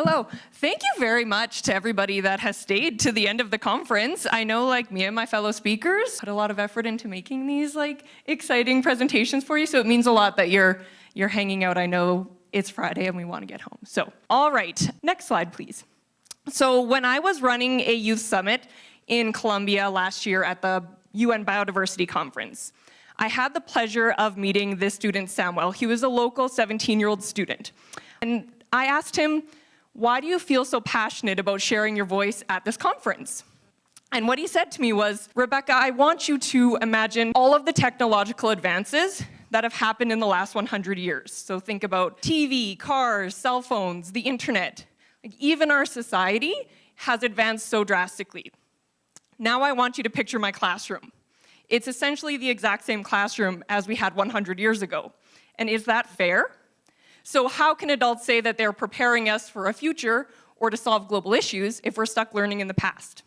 Hello. Thank you very much to everybody that has stayed to the end of the conference. I know me and my fellow speakers put a lot of effort into making these exciting presentations for you, so it means a lot that you're hanging out. I know it's Friday and we want to get home. So, all right, next slide, please. So when I was running a youth summit in Colombia last year at the UN Biodiversity Conference, I had the pleasure of meeting this student, Samuel. He was a local 17-year-old student. And I asked him, why do you feel so passionate about sharing your voice at this conference? And what he said to me was, Rebecca, I want you to imagine all of the technological advances that have happened in the last 100 years. So think about TV, cars, cell phones, the internet. Even our society has advanced so drastically. Now I want you to picture my classroom. It's essentially the exact same classroom as we had 100 years ago. And is that fair? So how can adults say that they're preparing us for a future or to solve global issues if we're stuck learning in the past?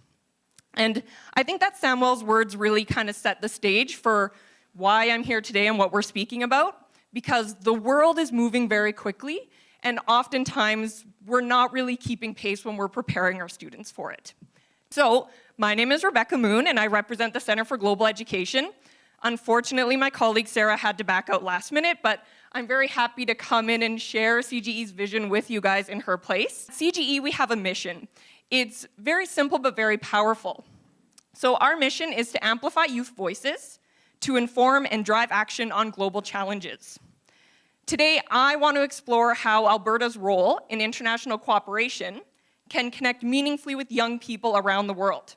And I think that Samuel's words really kind of set the stage for why I'm here today and what we're speaking about, because the world is moving very quickly, and oftentimes we're not really keeping pace when we're preparing our students for it. So my name is Rebecca Moon, and I represent the Center for Global Education. Unfortunately, my colleague Sarah had to back out last minute, but I'm very happy to come in and share CGE's vision with you guys in her place. At CGE, we have a mission. It's very simple but very powerful. So our mission is to amplify youth voices, to inform and drive action on global challenges. Today, I want to explore how Alberta's role in international cooperation can connect meaningfully with young people around the world.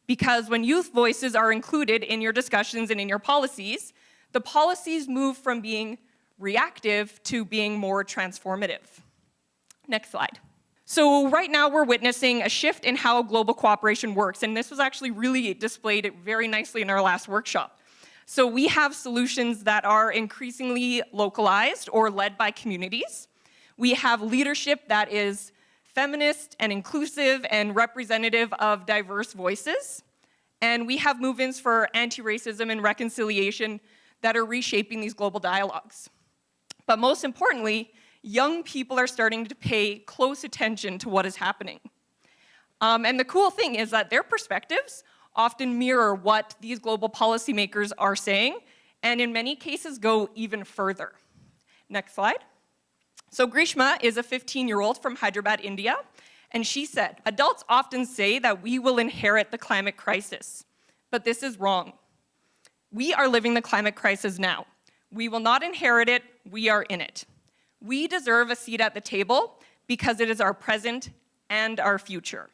Because when youth voices are included in your discussions and in your policies, the policies move from being reactive to being more transformative. Next slide. So right now we're witnessing a shift in how global cooperation works, and this was actually really displayed very nicely in our last workshop. So we have solutions that are increasingly localized or led by communities. We have leadership that is feminist and inclusive and representative of diverse voices. And we have movements for anti-racism and reconciliation that are reshaping these global dialogues. But most importantly, young people are starting to pay close attention to what is happening. And the cool thing is that their perspectives often mirror what these global policymakers are saying, and in many cases go even further. Next slide. So Grishma is a 15-year-old from Hyderabad, India, and she said, adults often say that we will inherit the climate crisis, but this is wrong. We are living the climate crisis now. We will not inherit it, we are in it. We deserve a seat at the table because it is our present and our future.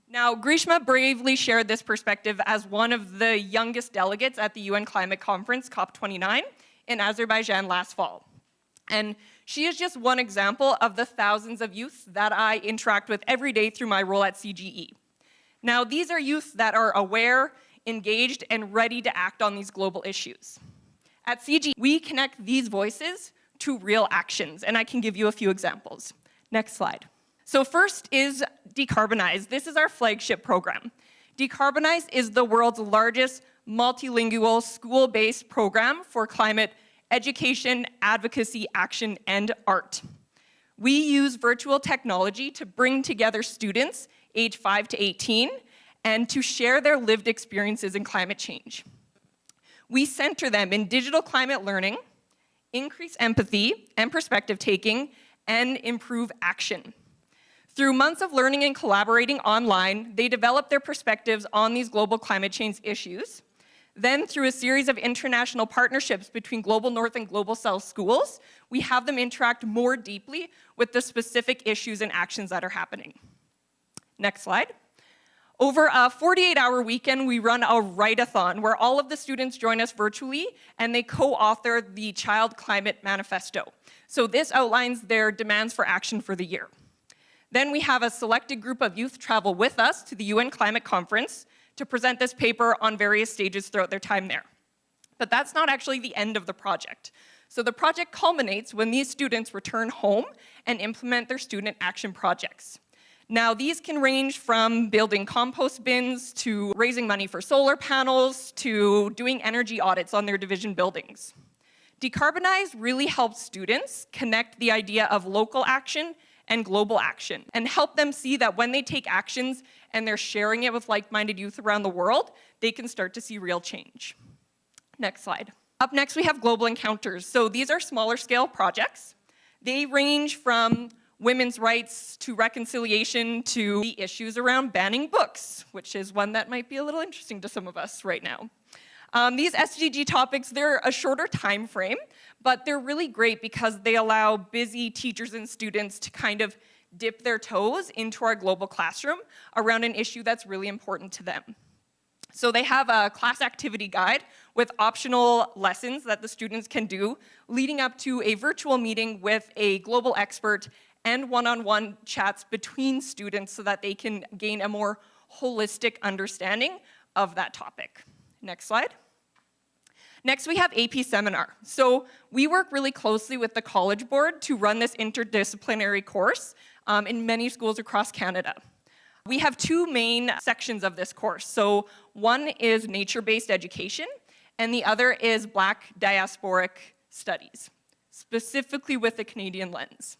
Now, Grishma bravely shared this perspective as one of the youngest delegates at the UN Climate Conference, COP29, in Azerbaijan last fall. And she is just one example of the thousands of youth that I interact with every day through my role at CGE. Now, these are youth that are aware, engaged, and ready to act on these global issues. At CGE, we connect these voices to real actions, and I can give you a few examples. Next slide. So first is Decarbonize. This is our flagship program. Decarbonize is the world's largest multilingual school-based program for climate education, advocacy, action, and art. We use virtual technology to bring together students age 5 to 18 and to share their lived experiences in climate change. We center them in digital climate learning, increase empathy and perspective taking, and improve action. Through months of learning and collaborating online, they develop their perspectives on these global climate change issues. Then, through a series of international partnerships between Global North and Global South schools, we have them interact more deeply with the specific issues and actions that are happening. Next slide. Over a 48-hour weekend, we run a write-a-thon where all of the students join us virtually and they co-author the Child Climate Manifesto. So this outlines their demands for action for the year. Then we have a selected group of youth travel with us to the UN Climate Conference to present this paper on various stages throughout their time there. But that's not actually the end of the project. So the project culminates when these students return home and implement their student action projects. Now, these can range from building compost bins to raising money for solar panels to doing energy audits on their division buildings. Decarbonize really helps students connect the idea of local action and global action, and help them see that when they take actions and they're sharing it with like-minded youth around the world, they can start to see real change. Next slide. Up next, we have global encounters. So these are smaller scale projects. They range from women's rights to reconciliation to the issues around banning books, which is one that might be a little interesting to some of us right now. These SDG topics, they're a shorter time frame, but they're really great because they allow busy teachers and students to kind of dip their toes into our global classroom around an issue that's really important to them. So they have a class activity guide with optional lessons that the students can do, leading up to a virtual meeting with a global expert and one-on-one chats between students so that they can gain a more holistic understanding of that topic. Next slide. Next, we have AP Seminar. So we work really closely with the College Board to run this interdisciplinary course in many schools across Canada. We have two main sections of this course. So one is nature-based education, and the other is Black diasporic studies, specifically with the Canadian lens.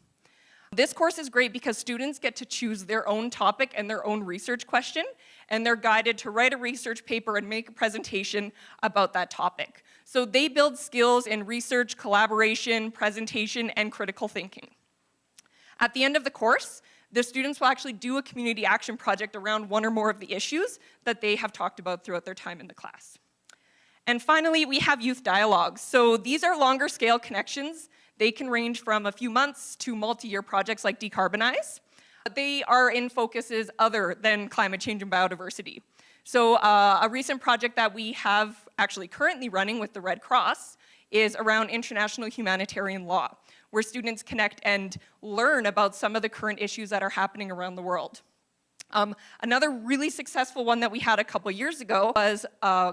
This course is great because students get to choose their own topic and their own research question, and they're guided to write a research paper and make a presentation about that topic. So they build skills in research, collaboration, presentation, and critical thinking. At the end of the course, the students will actually do a community action project around one or more of the issues that they have talked about throughout their time in the class. And finally, we have youth dialogues. So these are longer scale connections. They can range from a few months to multi-year projects like Decarbonize. They are in focuses other than climate change and biodiversity. So a recent project that we have actually currently running with the Red Cross is around international humanitarian law, where students connect and learn about some of the current issues that are happening around the world. Another really successful one that we had a couple years ago was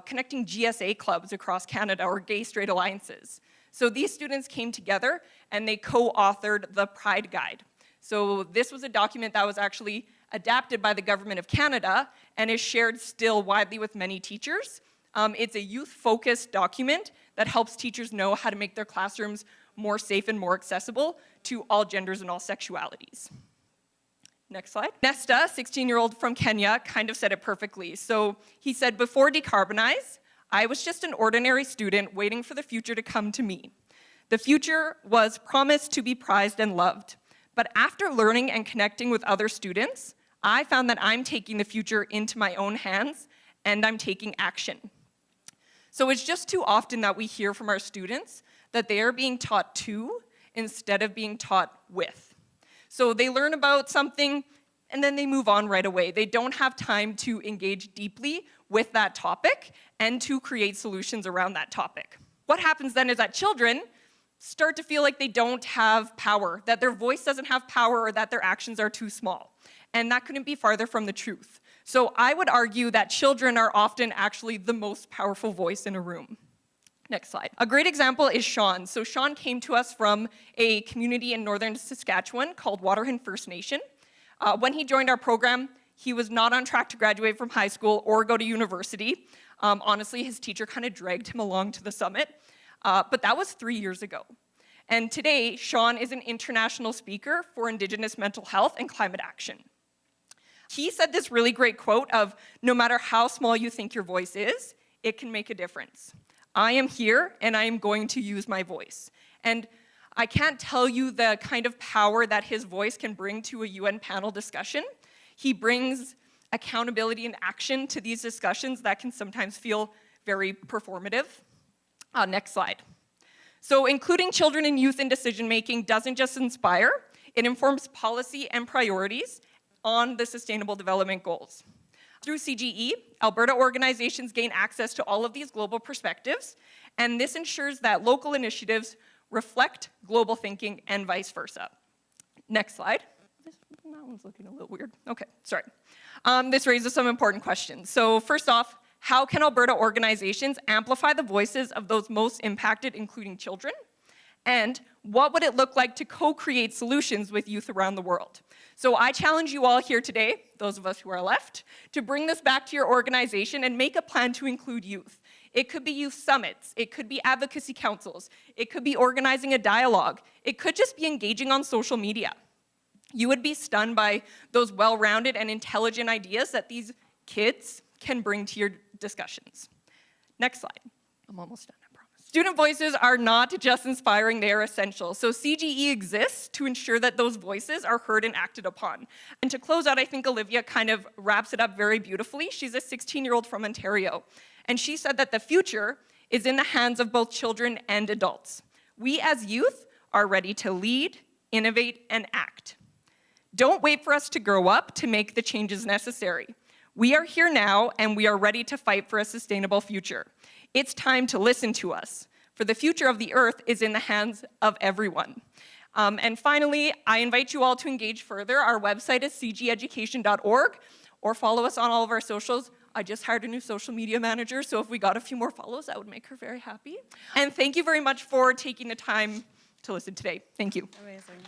connecting GSA clubs across Canada, or Gay Straight Alliances. So these students came together and they co-authored the Pride Guide. So this was a document that was actually adapted by the Government of Canada and is shared still widely with many teachers. It's a youth-focused document that helps teachers know how to make their classrooms more safe and more accessible to all genders and all sexualities. Next slide. Nesta, 16-year-old from Kenya, kind of said it perfectly. So he said, before Decarbonize, I was just an ordinary student waiting for the future to come to me. The future was promised to be prized and loved. But after learning and connecting with other students, I found that I'm taking the future into my own hands and I'm taking action. So it's just too often that we hear from our students that they are being taught to instead of being taught with. So they learn about something and then they move on right away. They don't have time to engage deeply with that topic and to create solutions around that topic. What happens then is that children start to feel like they don't have power, that their voice doesn't have power, or that their actions are too small. And that couldn't be farther from the truth. So I would argue that children are often actually the most powerful voice in a room. Next slide. A great example is Sean. So Sean came to us from a community in northern Saskatchewan called Waterhen First Nation. When he joined our program, he was not on track to graduate from high school or go to university. Honestly, his teacher kind of dragged him along to the summit, but that was 3 years ago. And today, Sean is an international speaker for Indigenous mental health and climate action. He said this really great quote of, no matter how small you think your voice is, it can make a difference. I am here and I am going to use my voice. And I can't tell you the kind of power that his voice can bring to a UN panel discussion. He brings accountability and action to these discussions that can sometimes feel very performative. Next slide. So including children and youth in decision-making doesn't just inspire, it informs policy and priorities on the Sustainable Development Goals. Through CGE, Alberta organizations gain access to all of these global perspectives, and this ensures that local initiatives reflect global thinking and vice versa. Next slide. That one's looking a little weird. Okay, sorry. This raises some important questions. So first off, how can Alberta organizations amplify the voices of those most impacted, including children? And what would it look like to co-create solutions with youth around the world? So I challenge you all here today, those of us who are left, to bring this back to your organization and make a plan to include youth. It could be youth summits, it could be advocacy councils, it could be organizing a dialogue, it could just be engaging on social media. You would be stunned by those well-rounded and intelligent ideas that these kids can bring to your discussions. Next slide. I'm almost done, I promise. Student voices are not just inspiring, they are essential. So CGE exists to ensure that those voices are heard and acted upon. And to close out, I think Olivia kind of wraps it up very beautifully. She's a 16-year-old from Ontario. And she said that the future is in the hands of both children and adults. We as youth are ready to lead, innovate, and act. Don't wait for us to grow up to make the changes necessary. We are here now, and we are ready to fight for a sustainable future. It's time to listen to us, for the future of the Earth is in the hands of everyone. And finally, I invite you all to engage further. Our website is cgeducation.org, or follow us on all of our socials. I just hired a new social media manager, so if we got a few more follows, that would make her very happy. And thank you very much for taking the time to listen today. Thank you. Amazing.